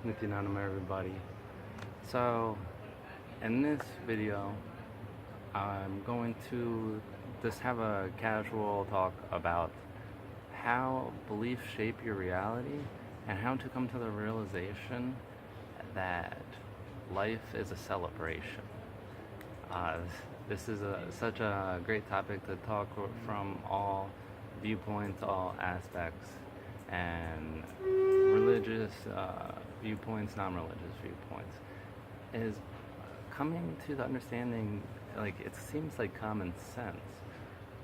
Nithyananda, everybody. So, in this video, I'm going to just have a casual talk about how beliefs shape your reality and how to come to the realization that life is a celebration. Uh, this is such a great topic to talk from all viewpoints, all aspects, and religious viewpoints, non-religious viewpoints, is coming to the understanding, like, it seems like common sense,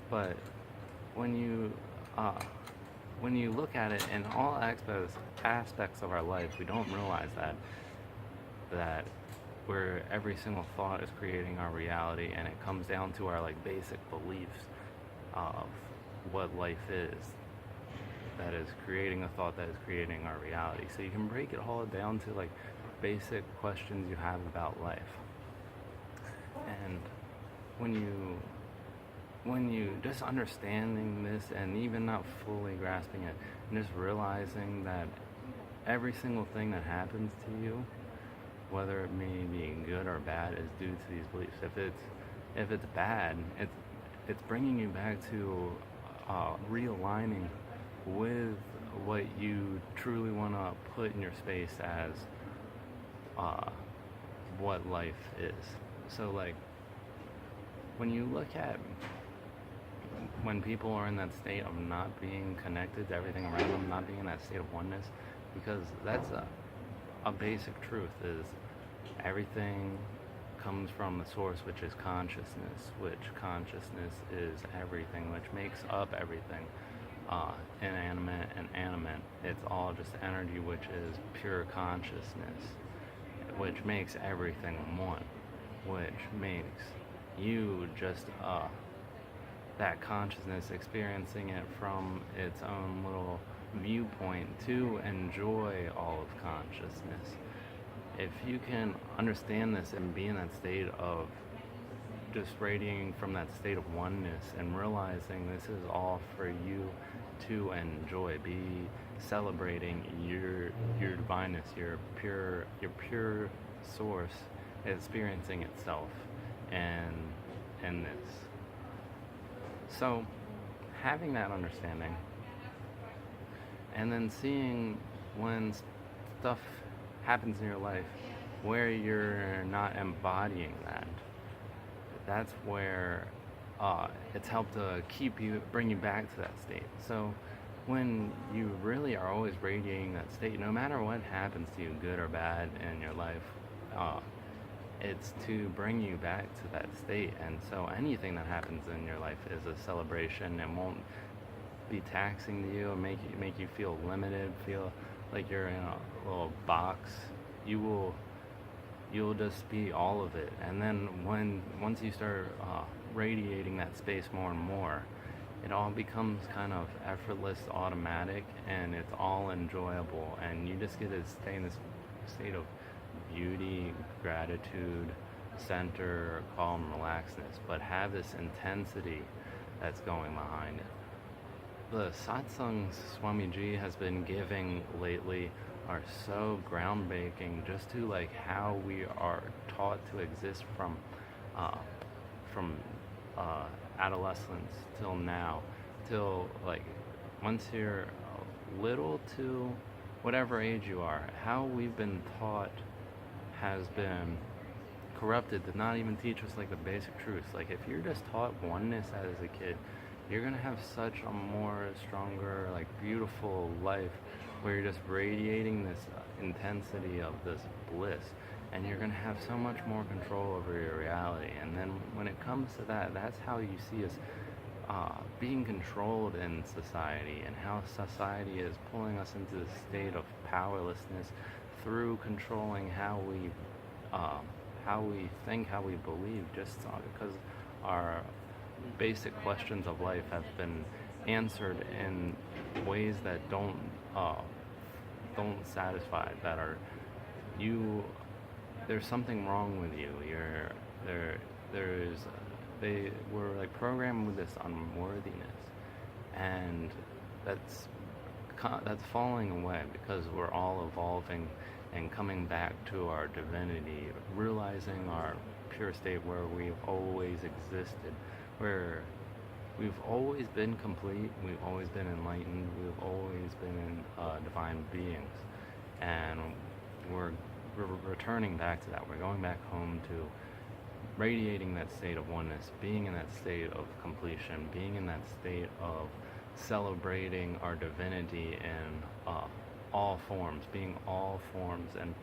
but when you look at it in all aspects of our life, we don't realize that where every single thought is creating our reality, and it comes down to our like basic beliefs of what life is, that is creating a thought that is creating our reality. So you can break it all down to like basic questions you have about life. And when you just understanding this and even not fully grasping it, and just realizing that every single thing that happens to you, whether it may be good or bad, is due to these beliefs. If it's bad, it's bringing you back to realigning with what you truly want to put in your space as what life is. So like, when you look at when people are in that state of not being connected to everything around them, not being in that state of oneness, because that's a basic truth, is everything comes from the source, which is consciousness, which consciousness is everything, which makes up everything, inanimate and animate. It's all just energy, which is pure consciousness, which makes everything one, which makes you just that consciousness experiencing it from its own little viewpoint to enjoy all of consciousness. If you can understand this and be in that state of just radiating from that state of oneness and realizing this is all for you to enjoy, be celebrating your divineness, your pure source experiencing itself and in this. So having that understanding, and then seeing when stuff happens in your life where you're not embodying that, that's where it's helped to bring you back to that state. So when you really are always radiating that state, no matter what happens to you, good or bad, in your life, it's to bring you back to that state. And so anything that happens in your life is a celebration and won't be taxing to you and make you feel limited, feel like you're in a little box. You'll just be all of it. And then once you start radiating that space more and more, it all becomes kind of effortless, automatic, and it's all enjoyable, and you just get to stay in this state of beauty, gratitude, center, calm, relaxedness, but have this intensity that's going behind it. The satsangs Swamiji has been giving lately are so groundbreaking, just to like how we are taught to exist from adolescence till now, till like once you're little to whatever age you are, how we've been taught has been corrupted to not even teach us like the basic truths. Like if you're just taught oneness as a kid, you're gonna have such a more stronger, like beautiful life where you're just radiating this intensity of this bliss, and you're gonna have so much more control over your reality. And then when it comes to that, that's how you see us being controlled in society, and how society is pulling us into this state of powerlessness through controlling how we think, how we believe, just because our basic questions of life have been answered in ways that don't satisfy, that are there's something wrong with you. They were like programmed with this unworthiness, and that's falling away, because we're all evolving and coming back to our divinity, realizing our pure state where we've always existed, where we've always been complete, we've always been enlightened, we've always been divine beings. And we're returning back to that. We're going back home to radiating that state of oneness, being in that state of completion, being in that state of celebrating our divinity in all forms, being all forms, and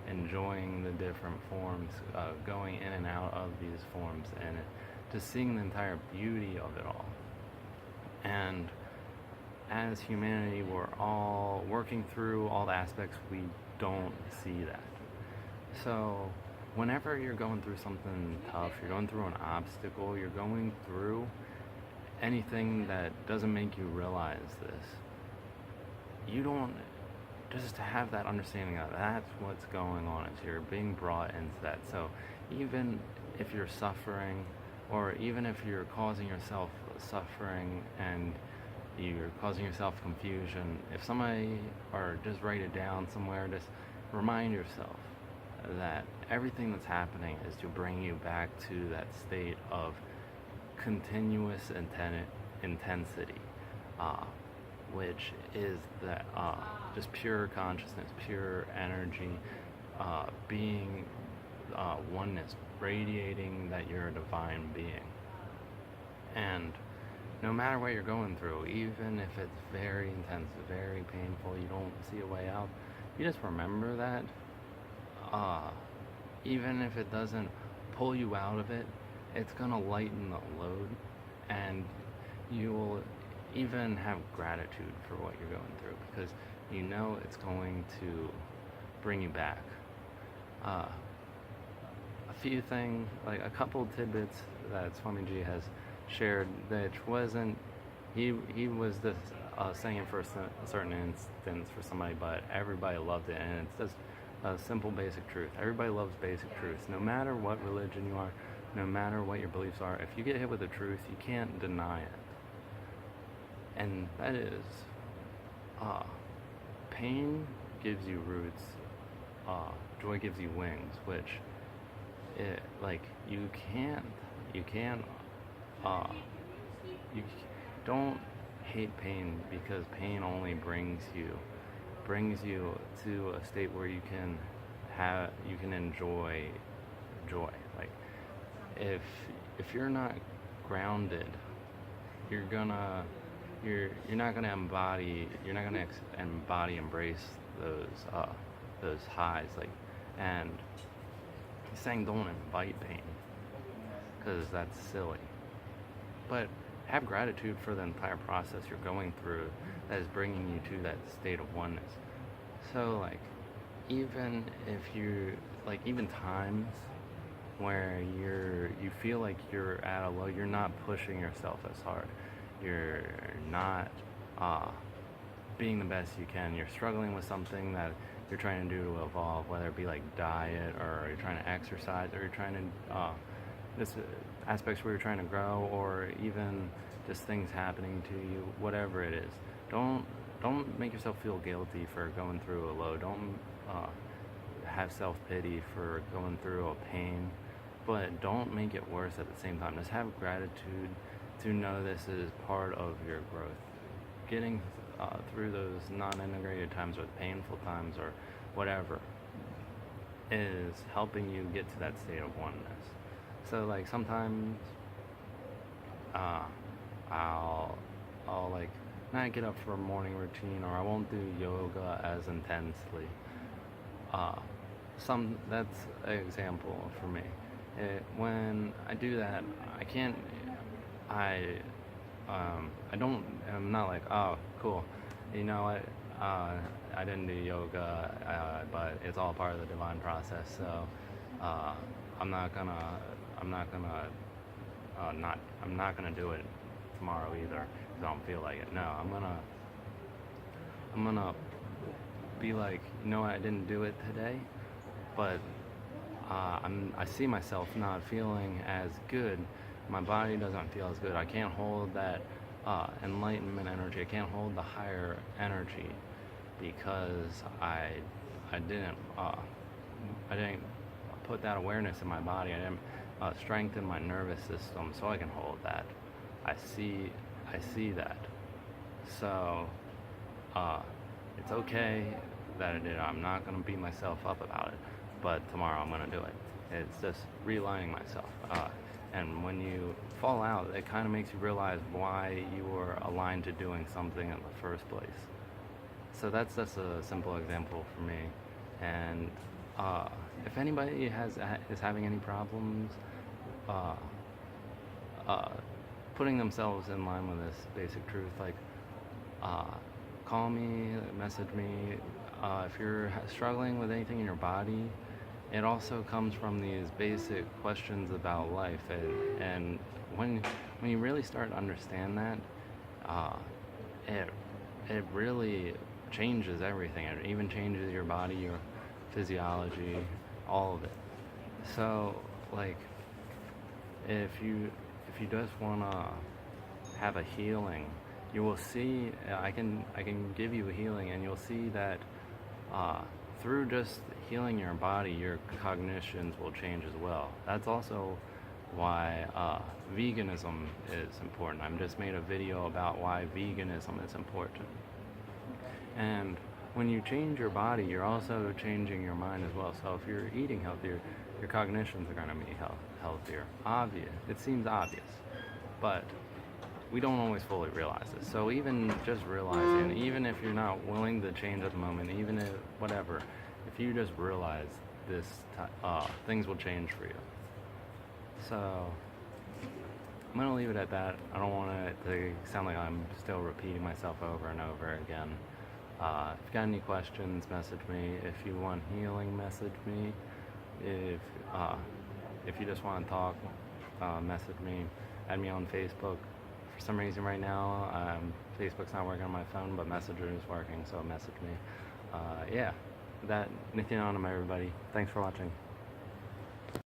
enjoying the different forms, going in and out of these forms, and just seeing the entire beauty of it all. And as humanity, we're all working through all the aspects we don't see that. So whenever you're going through something tough, you're going through an obstacle, you're going through anything that doesn't make you realize this, you don't, just to have that understanding of that's what's going on, is you're being brought into that. So even if you're suffering, or even if you're causing yourself suffering and you're causing yourself confusion, if somebody, or just write it down somewhere, just remind yourself that everything that's happening is to bring you back to that state of continuous intensity, which is that just pure consciousness, pure energy, being oneness, radiating that you're a divine being. And no matter what you're going through, even if it's very intense, very painful, you don't see a way out, you just remember that. Even if it doesn't pull you out of it, it's gonna lighten the load, and you'll even have gratitude for what you're going through, because you know it's going to bring you back. A few things, like a couple tidbits that Swamiji has shared, which wasn't, he was just saying it for a certain instance for somebody, but everybody loved it, and it's just a simple basic truth. Everybody loves basic truths, no matter what religion you are, no matter what your beliefs are. If you get hit with the truth, you can't deny it. And that is, pain gives you roots, joy gives you wings, which, you don't hate pain, because pain only brings you to a state where you can enjoy joy. Like, if you're not grounded, you're not gonna embody, embrace those highs. Like, and he's saying don't invite pain, because that's silly. But have gratitude for the entire process you're going through that is bringing you to that state of oneness. So, even if you, even times where you feel like you're at a low, you're not pushing yourself as hard. You're not being the best you can. You're struggling with something that you're trying to do to evolve, whether it be like diet, or you're trying to exercise, or you're trying to this aspects where you're trying to grow, or even just things happening to you, whatever it is. Don't make yourself feel guilty for going through a low. Don't have self-pity for going through a pain, but don't make it worse at the same time. Just have gratitude to know this is part of your growth. Getting through those non-integrated times, or the painful times, or whatever, is helping you get to that state of oneness. So sometimes I'll not get up for a morning routine, or I won't do yoga as intensely. That's an example for me. When I do that, I'm not like, oh, cool, you know what, I didn't do yoga, but it's all part of the divine process, so I'm not gonna do it tomorrow either, because I don't feel like it. No, I'm gonna be like, you know what, I didn't do it today, but I see myself not feeling as good. My body doesn't feel as good. I can't hold that enlightenment energy. I can't hold the higher energy, because I I didn't put that awareness in my body. I didn't strengthen my nervous system so I can hold that. I see that. So it's okay that I did it. I'm not gonna beat myself up about it, but tomorrow I'm gonna do it. It's just realigning myself. And when you fall out, it kind of makes you realize why you were aligned to doing something in the first place. So that's just a simple example for me. And if anybody is having any problems putting themselves in line with this basic truth, like call me, message me. If you're struggling with anything in your body, it also comes from these basic questions about life, and when you really start to understand that, it really changes everything. It even changes your body, your physiology, all of it. So, like, if you just wanna have a healing, you will see. I can give you a healing, and you'll see that through just healing your body, your cognitions will change as well. That's also why veganism is important. I just made a video about why veganism is important. And when you change your body, you're also changing your mind as well. So if you're eating healthier, your cognitions are going to be healthier. Obvious. It seems obvious, but we don't always fully realize this. So even just realizing, even if you're not willing to change at the moment, even if whatever, if you just realize this, things will change for you. So I'm gonna leave it at that. I don't want it to sound like I'm still repeating myself over and over again. If you got any questions, message me. If you want healing, message me. If you just want to talk, message me. Add me on Facebook. For some reason right now, Facebook's not working on my phone, but Messenger is working, so message me. Yeah, that Nithyananda, everybody. Thanks for watching.